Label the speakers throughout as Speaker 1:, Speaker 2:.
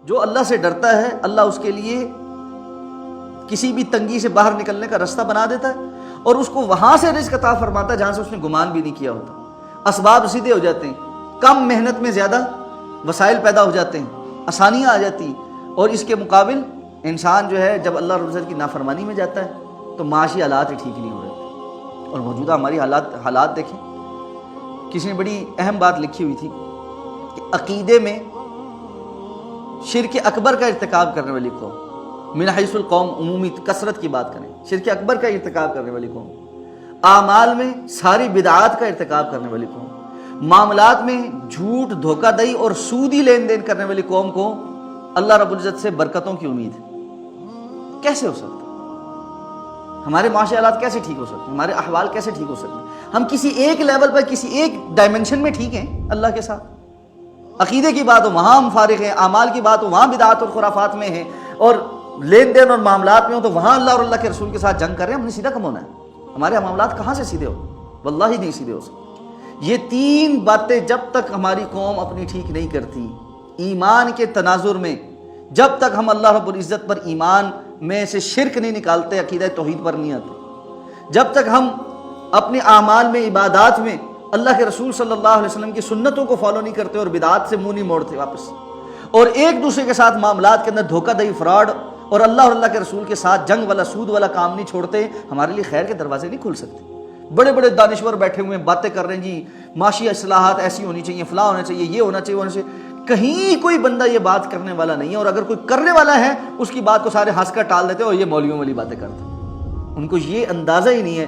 Speaker 1: جو اللہ سے ڈرتا ہے اللہ اس کے لیے کسی بھی تنگی سے باہر نکلنے کا راستہ بنا دیتا ہے اور اس کو وہاں سے رزق عطا فرماتا ہے جہاں سے اس نے گمان بھی نہیں کیا ہوتا۔ اسباب سیدھے ہو جاتے ہیں، کم محنت میں زیادہ وسائل پیدا ہو جاتے ہیں، آسانیاں آ جاتی ہیں۔ اور اس کے مقابل انسان جو ہے جب اللہ رب العزت کی نافرمانی میں جاتا ہے تو معاشی حالات ہی ٹھیک نہیں ہو رہے۔ اور موجودہ ہماری حالات دیکھیں، کسی نے بڑی اہم بات لکھی ہوئی تھی کہ عقیدے میں شرک اکبر کا ارتکاب کرنے والی قوم، من حیث القوم عمومی کثرت کی بات کریں، شرک اکبر کا ارتکاب کرنے والی قوم، اعمال میں ساری بدعات کا ارتکاب کرنے والی قوم، معاملات میں جھوٹ، دھوکہ دہی اور سودی لین دین کرنے والی قوم کو اللہ رب العزت سے برکتوں کی امید ہے۔ کیسے ہو سکتا؟ ہمارے معاشی حالات کیسے ٹھیک ہو سکتے ہیں؟ ہمارے احوال کیسے ٹھیک ہو سکتے ہیں؟ ہم کسی ایک لیول پر کسی ایک ڈائمنشن میں ٹھیک ہیں اللہ کے ساتھ، عقیدے کی بات ہو وہاں ہم فارغ ہیں، اعمال کی بات ہو وہاں بدعات اور خرافات میں ہیں، اور لین دین اور معاملات میں ہو تو وہاں اللہ اور اللہ کے رسول کے ساتھ جنگ کر رہے ہیں۔ ہم نے سیدھا کم ہونا ہے؟ ہمارے معاملات کہاں سے سیدھے ہو؟ واللہ نہیں سیدھے ہو سکتے۔ یہ تین باتیں جب تک ہماری قوم اپنی ٹھیک نہیں کرتی، ایمان کے تناظر میں جب تک ہم اللہ رب العزت پر ایمان میں سے شرک نہیں نکالتے، عقیدہ توحید پر نہیں آتے، جب تک ہم اپنے اعمال میں عبادات میں اللہ کے رسول صلی اللہ علیہ وسلم کی سنتوں کو فالو نہیں کرتے اور بدعات سے منہ نہیں موڑتے واپس، اور ایک دوسرے کے ساتھ معاملات کے اندر دھوکہ دہی، فراڈ اور اللہ کے رسول کے ساتھ جنگ والا، سود والا کام نہیں چھوڑتے، ہمارے لیے خیر کے دروازے نہیں کھل سکتے۔ بڑے بڑے دانشور بیٹھے ہوئے ہیں، باتیں کر رہے ہیں، جی معاشی اصلاحات ایسی ہونی چاہیے، فلاں ہونا چاہیے، یہ ہونا چاہیے، ہونا چاہیے۔ کہیں کوئی بندہ یہ بات کرنے والا نہیں ہے، اور اگر کوئی کرنے والا ہے اس کی بات کو سارے ہنس کر ٹال دیتے ہیں اور یہ مولویوں والی باتیں کرتے ہیں۔ ان کو یہ اندازہ ہی نہیں ہے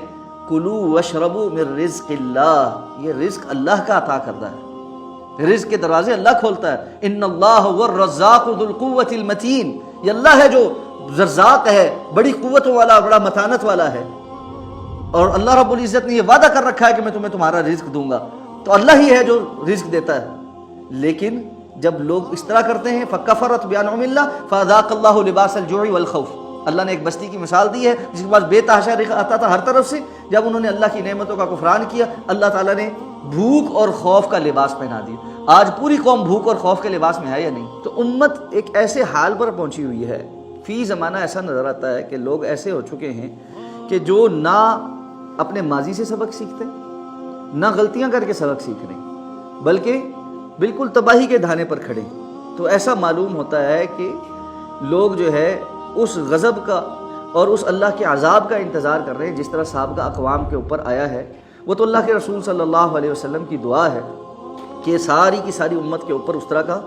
Speaker 1: کلوا واشربوا من رزق اللہ، یہ رزق اللہ کا عطا کردہ ہے، رزق کے دروازے اللہ کھولتا ہے۔ ان اللہ هو الرزاق ذو القوۃ المتین، یہ اللہ ہے جو رزاق ہے، بڑی قوتوں والا، بڑا متانت والا ہے، اور اللہ رب العزت نے یہ وعدہ کر رکھا ہے کہ میں تمہیں تمہارا رزق دوں گا، تو اللہ ہی ہے جو رزق دیتا ہے۔ لیکن جب لوگ اس طرح کرتے ہیں فکفرت بانعم اللہ فذاق اللہ لباس الجوع والخوف، اللہ نے ایک بستی کی مثال دی ہے جس کے پاس بے تحاشا رزق آتا تھا ہر طرف سے، جب انہوں نے اللہ کی نعمتوں کا کفران کیا اللہ تعالیٰ نے بھوک اور خوف کا لباس پہنا دیا۔ آج پوری قوم بھوک اور خوف کے لباس میں ہے یا نہیں؟ تو امت ایک ایسے حال پر پہنچی ہوئی ہے، فی زمانہ ایسا نظر آتا ہے کہ لوگ ایسے ہو چکے ہیں کہ جو نہ اپنے ماضی سے سبق سیکھتے، نہ غلطیاں کر کے سبق سیکھ رہے ہیں، بلکہ بالکل تباہی کے دھانے پر کھڑے۔ تو ایسا معلوم ہوتا ہے کہ لوگ جو ہے اس غضب کا اور اس اللہ کے عذاب کا انتظار کر رہے ہیں جس طرح سابقہ اقوام کے اوپر آیا ہے۔ وہ تو اللہ کے رسول صلی اللہ علیہ وسلم کی دعا ہے کہ ساری کی ساری امت کے اوپر اس طرح کا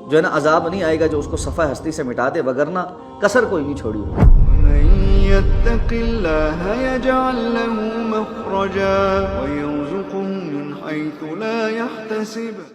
Speaker 1: جو ہے نا عذاب نہیں آئے گا جو اس کو صفحہ ہستی سے مٹا دے، وگرنہ کسر کوئی نہیں چھوڑی ہوگی۔
Speaker 2: من يتق الله يجعل له مخرجا ويرزقه من حيث لا يحتسب